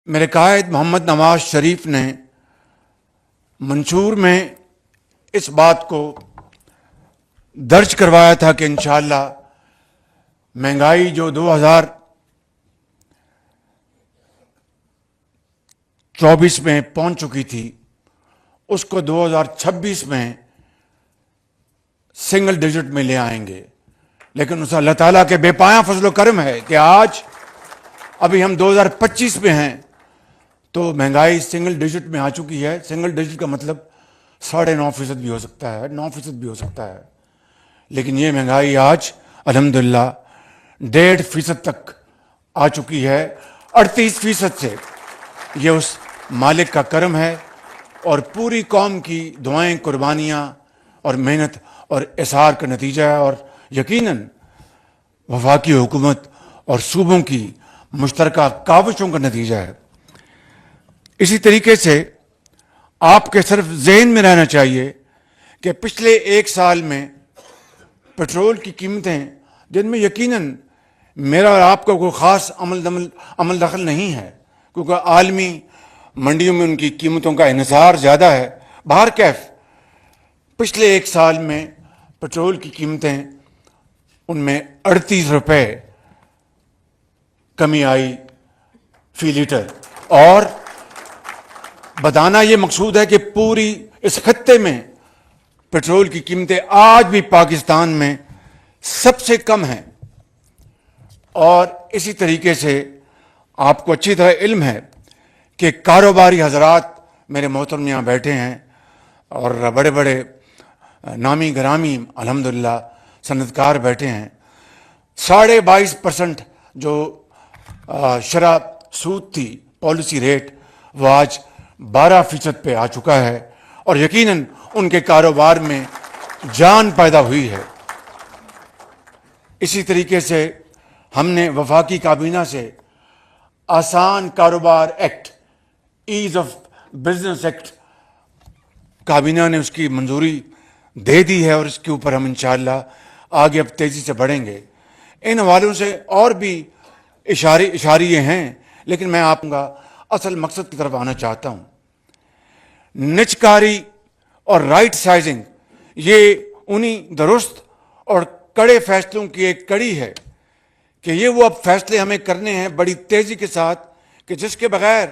میرے قائد محمد نواز شریف نے منشور میں اس بات کو درج کروایا تھا کہ انشاءاللہ مہنگائی جو 2024 میں پہنچ چکی تھی اس کو 2026 میں سنگل ڈیجٹ میں لے آئیں گے، لیکن اس اللہ تعالیٰ کے بے پایاں فضل و کرم ہے کہ آج ابھی ہم 2025 میں ہیں تو مہنگائی سنگل ڈیجٹ میں آ چکی ہے۔ سنگل ڈیجٹ کا مطلب 9.5% بھی ہو سکتا ہے، 9% بھی ہو سکتا ہے، لیکن یہ مہنگائی آج الحمدللہ 1.5% تک آ چکی ہے، 38% سے۔ یہ اس مالک کا کرم ہے اور پوری قوم کی دعائیں، قربانیاں اور محنت اور اصرار کا نتیجہ ہے، اور یقیناً وفاقی حکومت اور صوبوں کی مشترکہ کاوشوں کا نتیجہ ہے۔ اسی طریقے سے آپ کے صرف ذہن میں رہنا چاہیے کہ پچھلے ایک سال میں پٹرول کی قیمتیں، جن میں یقیناً میرا اور آپ کا کوئی خاص عمل دخل نہیں ہے کیونکہ عالمی منڈیوں میں ان کی قیمتوں کا انحصار زیادہ ہے، بہر کیف پچھلے ایک سال میں پٹرول کی قیمتیں ان میں 38 روپے کمی آئی فی لیٹر، اور بتانا یہ مقصود ہے کہ پوری اس خطے میں پٹرول کی قیمتیں آج بھی پاکستان میں سب سے کم ہیں۔ اور اسی طریقے سے آپ کو اچھی طرح علم ہے کہ کاروباری حضرات میرے محترم یہاں بیٹھے ہیں اور بڑے بڑے نامی گرامی الحمدللہ صنعت کار بیٹھے ہیں۔ 22.5% جو شرح سود تھی، پالیسی ریٹ، وہ آج 12% پہ آ چکا ہے، اور یقیناً ان کے کاروبار میں جان پیدا ہوئی ہے۔ اسی طریقے سے ہم نے وفاقی کابینہ سے آسان کاروبار act, as of business act, کابینہ نے اس کی منظوری دے دی ہے، اور اس کے اوپر ہم انشاءاللہ آگے اب تیزی سے بڑھیں گے۔ ان حوالوں سے اور بھی اشاریے ہیں، لیکن میں آپ کا اصل مقصد کی طرف آنا چاہتا ہوں۔ نچکاری اور رائٹ سائزنگ یہ انہی درست اور کڑے فیصلوں کی ایک کڑی ہے کہ یہ وہ اب فیصلے ہمیں کرنے ہیں بڑی تیزی کے ساتھ، کہ جس کے بغیر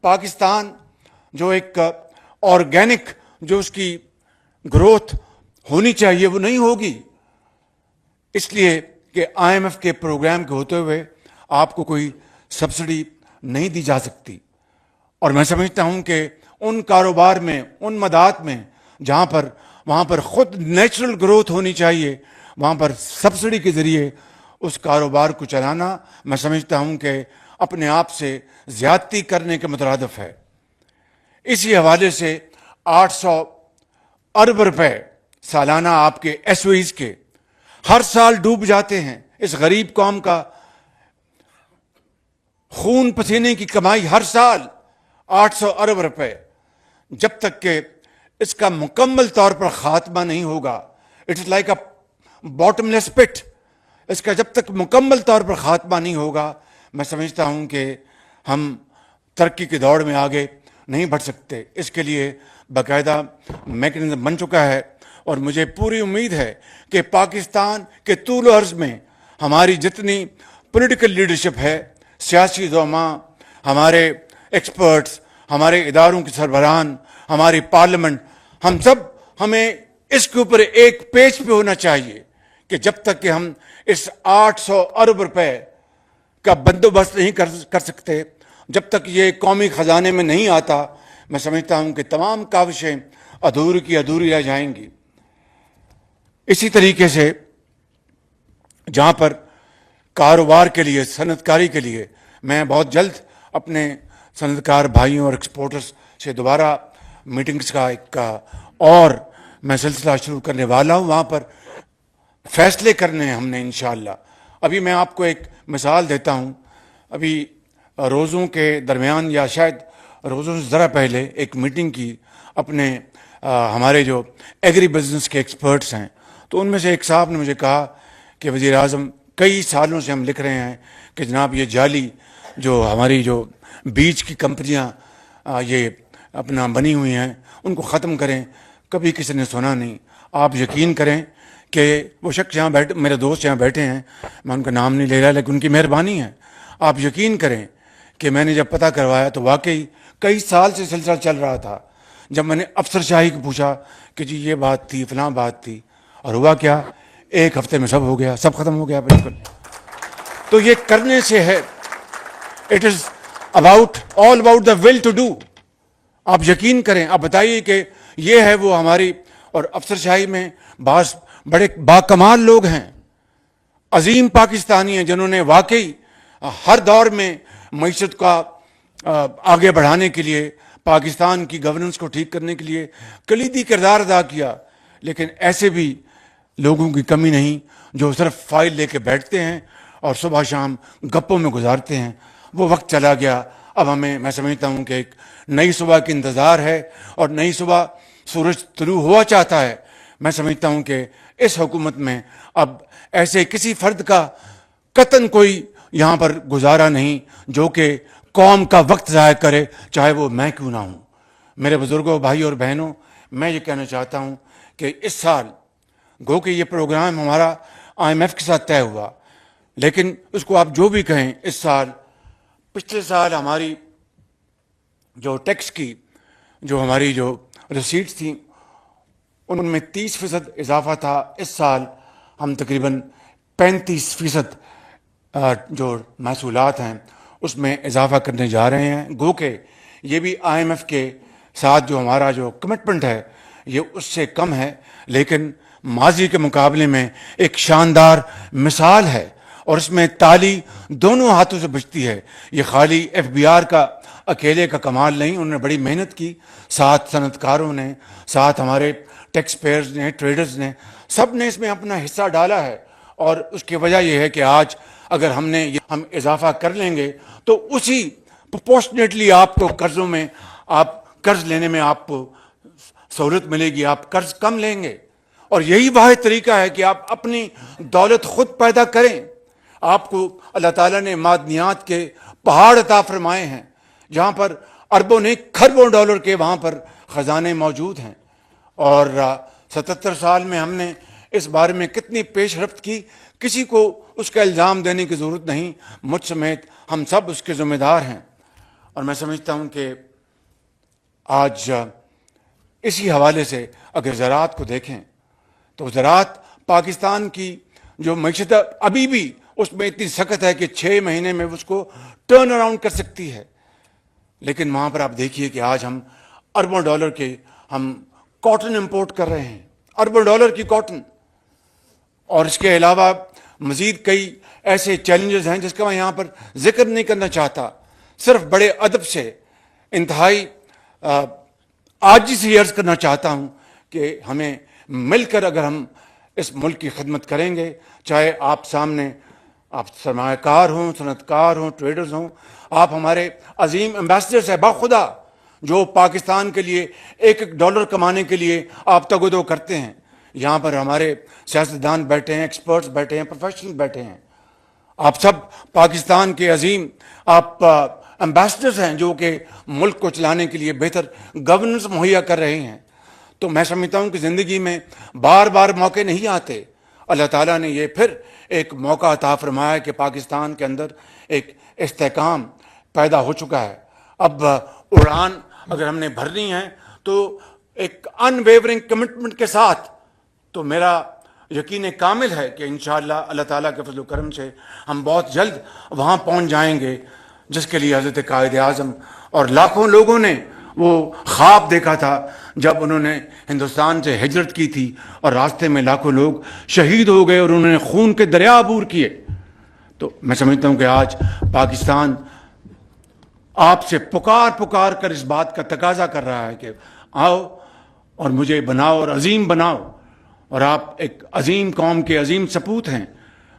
پاکستان جو ایک آرگینک جو اس کی گروتھ ہونی چاہیے وہ نہیں ہوگی، اس لیے کہ آئی ایم ایف کے پروگرام کے ہوتے ہوئے آپ کو کوئی سبسڈی نہیں دی جا سکتی۔ اور میں سمجھتا ہوں کہ ان کاروبار میں، ان مدات میں وہاں پر خود نیچرل گروتھ ہونی چاہیے، وہاں پر سبسڈی کے ذریعے اس کاروبار کو چلانا میں سمجھتا ہوں کہ اپنے آپ سے زیادتی کرنے کے مترادف ہے۔ اسی حوالے سے 800 ارب روپے سالانہ آپ کے ایس او ایز کے ہر سال ڈوب جاتے ہیں۔ اس غریب قوم کا خون پسینے کی کمائی ہر سال 800 ارب روپے، جب تک کہ اس کا مکمل طور پر خاتمہ نہیں ہوگا، اٹس لائک اے باٹم لیس پٹ، اس کا جب تک مکمل طور پر خاتمہ نہیں ہوگا، میں سمجھتا ہوں کہ ہم ترقی کی دوڑ میں آگے نہیں بڑھ سکتے۔ اس کے لیے باقاعدہ میکنزم بن چکا ہے، اور مجھے پوری امید ہے کہ پاکستان کے طول و عرض میں ہماری جتنی پولیٹیکل لیڈرشپ ہے، سیاسی زعماء، ہمارے ایکسپرٹس، ہمارے اداروں کے سربراہان، ہماری پارلیمنٹ، ہمیں اس کے اوپر ایک پیج پہ ہونا چاہیے کہ جب تک کہ ہم اس 800 ارب روپے کا بندوبست نہیں کر سکتے، جب تک یہ قومی خزانے میں نہیں آتا، میں سمجھتا ہوں کہ تمام کاوشیں ادھوری کی ادھوری رہ جائیں گی۔ اسی طریقے سے جہاں پر کاروبار کے لیے، صنعت کاری کے لیے، میں بہت جلد اپنے صنعت کار بھائیوں اور ایکسپورٹرز سے دوبارہ میٹنگز کا اور میں سلسلہ شروع کرنے والا ہوں، وہاں پر فیصلے کرنے ہیں ہم نے انشاءاللہ۔ ابھی میں آپ کو ایک مثال دیتا ہوں، ابھی روزوں کے درمیان یا شاید روزوں سے ذرا پہلے ایک میٹنگ کی اپنے ہمارے جو ایگری بزنس کے ایکسپرٹس ہیں، تو ان میں سے ایک صاحب نے مجھے کہا کہ وزیر اعظم کئی سالوں سے ہم لکھ رہے ہیں کہ جناب یہ جعلی جو ہماری جو بیج کی کمپنیاں یہ اپنا بنی ہوئی ہیں ان کو ختم کریں. کبھی کسی نے سنا نہیں. آپ یقین کریں کہ وہ شخص یہاں بیٹھے, میرے دوست یہاں بیٹھے ہیں, میں ان کا نام نہیں لے رہا لیکن ان کی مہربانی ہے. آپ یقین کریں کہ میں نے جب پتہ کروایا تو واقعی کئی سال سے سلسلہ چل رہا تھا. جب میں نے افسر شاہی کو پوچھا کہ جی یہ بات تھی, فلاں بات تھی, اور ہوا کیا, ایک ہفتے میں سب ہو گیا, سب ختم ہو گیا بالکل. تو یہ کرنے سے ہے. It is about all about the will to do. آپ یقین کریں, آپ بتائیے کہ یہ ہے وہ ہماری, اور افسر شاہی میں بعض بڑے باکمال لوگ ہیں, عظیم پاکستانی ہیں, جنہوں نے واقعی ہر دور میں معیشت کا آگے بڑھانے کے لیے, پاکستان کی گورننس کو ٹھیک کرنے کے لیے کلیدی کردار ادا کیا. لیکن ایسے بھی لوگوں کی کمی نہیں جو صرف فائل لے کے بیٹھتے ہیں اور صبح شام گپوں میں گزارتے ہیں. وہ وقت چلا گیا. اب ہمیں, میں سمجھتا ہوں کہ ایک نئی صبح کی انتظار ہے, اور نئی صبح سورج طلوع ہوا چاہتا ہے. میں سمجھتا ہوں کہ اس حکومت میں اب ایسے کسی فرد کا قطعاً کوئی یہاں پر گزارا نہیں جو کہ قوم کا وقت ضائع کرے, چاہے وہ میں کیوں نہ ہوں. میرے بزرگوں, بھائی اور بہنوں, میں یہ کہنا چاہتا ہوں کہ اس سال گو کہ یہ پروگرام ہمارا IMF کے ساتھ طے ہوا, لیکن اس کو آپ جو بھی کہیں, اس سال, پچھلے سال ہماری جو ٹیکس کی جو ہماری جو ریسیٹس تھیں ان میں 30% اضافہ تھا. اس سال ہم تقریباً 35% جو محصولات ہیں اس میں اضافہ کرنے جا رہے ہیں. گو کہ یہ بھی IMF کے ساتھ جو ہمارا جو کمٹمنٹ ہے یہ اس سے کم ہے, لیکن ماضی کے مقابلے میں ایک شاندار مثال ہے, اور اس میں تالی دونوں ہاتھوں سے بجتی ہے. یہ خالی FBR کا اکیلے کا کمال نہیں, انہوں نے بڑی محنت کی, ساتھ صنعت کاروں نے, ساتھ ہمارے ٹیکس پیئرز نے, ٹریڈرز نے, سب نے اس میں اپنا حصہ ڈالا ہے. اور اس کی وجہ یہ ہے کہ آج اگر ہم اضافہ کر لیں گے تو اسی پروپورشنیٹلی آپ کو قرضوں میں, آپ قرض لینے میں آپ کو سہولت ملے گی, آپ قرض کم لیں گے. اور یہی واحد طریقہ ہے کہ آپ اپنی دولت خود پیدا کریں. آپ کو اللہ تعالیٰ نے معدنیات کے پہاڑ عطا فرمائے ہیں, جہاں پر اربوں نہیں کھربوں ڈالر کے وہاں پر خزانے موجود ہیں. اور 77 سال میں ہم نے اس بارے میں کتنی پیش رفت کی, کسی کو اس کا الزام دینے کی ضرورت نہیں, مجھ سمیت ہم سب اس کے ذمہ دار ہیں. اور میں سمجھتا ہوں کہ آج اسی حوالے سے اگر زراعت کو دیکھیں تو زراعت پاکستان کی جو معیشت ابھی بھی اس میں اتنی سخت ہے کہ 6 مہینے میں اس کو ٹرن اراؤنڈ کر سکتی ہے. لیکن وہاں پر آپ دیکھیے کہ آج ہم اربوں ڈالر کے ہم کاٹن امپورٹ کر رہے ہیں, اربوں ڈالر کی کاٹن. اور اس کے علاوہ مزید کئی ایسے چیلنجز ہیں جس کا میں یہاں پر ذکر نہیں کرنا چاہتا. صرف بڑے ادب سے انتہائی عاجزی سے عرض کرنا چاہتا ہوں کہ ہمیں مل کر اگر ہم اس ملک کی خدمت کریں گے, چاہے آپ سامنے آپ سرمایہ کار ہوں, صنعت کار ہوں, ٹریڈرز ہوں, آپ ہمارے عظیم ایمبیسڈرز ہیں باخدا جو پاکستان کے لیے ایک ڈالر کمانے کے لیے آپ تگودو کرتے ہیں. یہاں پر ہمارے سیاستدان بیٹھے ہیں, ایکسپرٹس بیٹھے ہیں, پروفیشنل بیٹھے ہیں. آپ سب پاکستان کے عظیم آپ ایمبیسڈرز ہیں جو کہ ملک کو چلانے کے لیے بہتر گورننس مہیا کر رہے ہیں. تو میں سمجھتا ہوں کہ زندگی میں بار بار موقع نہیں آتے. اللہ تعالیٰ نے یہ پھر ایک موقع عطا فرمایا کہ پاکستان کے اندر ایک استحکام پیدا ہو چکا ہے. اب اڑان اگر ہم نے بھرنی ہے تو ایک ان ویورنگ کمٹمنٹ کے ساتھ, تو میرا یقین کامل ہے کہ انشاءاللہ اللہ تعالیٰ کے فضل و کرم سے ہم بہت جلد وہاں پہنچ جائیں گے جس کے لیے حضرت قائد اعظم اور لاکھوں لوگوں نے وہ خواب دیکھا تھا جب انہوں نے ہندوستان سے ہجرت کی تھی, اور راستے میں لاکھوں لوگ شہید ہو گئے اور انہوں نے خون کے دریا عبور کیے. تو میں سمجھتا ہوں کہ آج پاکستان آپ سے پکار کر اس بات کا تقاضا کر رہا ہے کہ آؤ اور مجھے بناؤ اور عظیم بناؤ. اور آپ ایک عظیم قوم کے عظیم سپوت ہیں.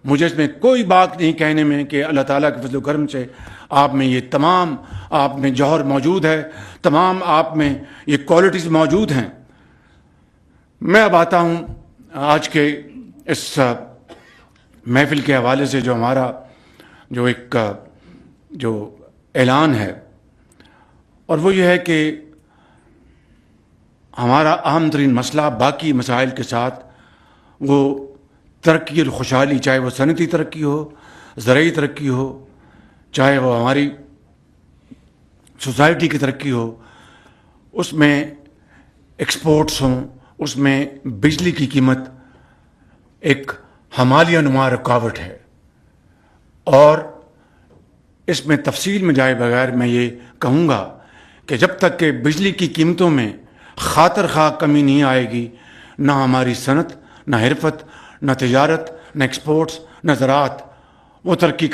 مجھے اس میں کوئی بات نہیں کہنے میں کہ اللہ تعالیٰ کے فضل و کرم سے آپ میں یہ تمام, آپ میں جوہر موجود ہے, تمام آپ میں یہ کوالٹیز موجود ہیں. میں اب آتا ہوں آج کے اس محفل کے حوالے سے جو ہمارا جو ایک جو اعلان ہے، اور وہ یہ ہے کہ ہمارا اہم ترین مسئلہ باقی مسائل کے ساتھ وہ ترقی اور خوشحالی، چاہے وہ صنعتی ترقی ہو، زرعی ترقی ہو، چاہے وہ ہماری سوسائٹی کی ترقی ہو، اس میں ایکسپورٹس ہوں، اس میں بجلی کی قیمت ایک ہمالیہ نما رکاوٹ ہے. اور اس میں تفصیل میں جائے بغیر میں یہ کہوں گا کہ جب تک کہ بجلی کی قیمتوں میں خاطر خواہ کمی نہیں آئے گی، نہ ہماری صنعت، نہ حرفت، نہ تجارت، نہ ایکسپورٹس، نہ زراعت وہ ترقی کر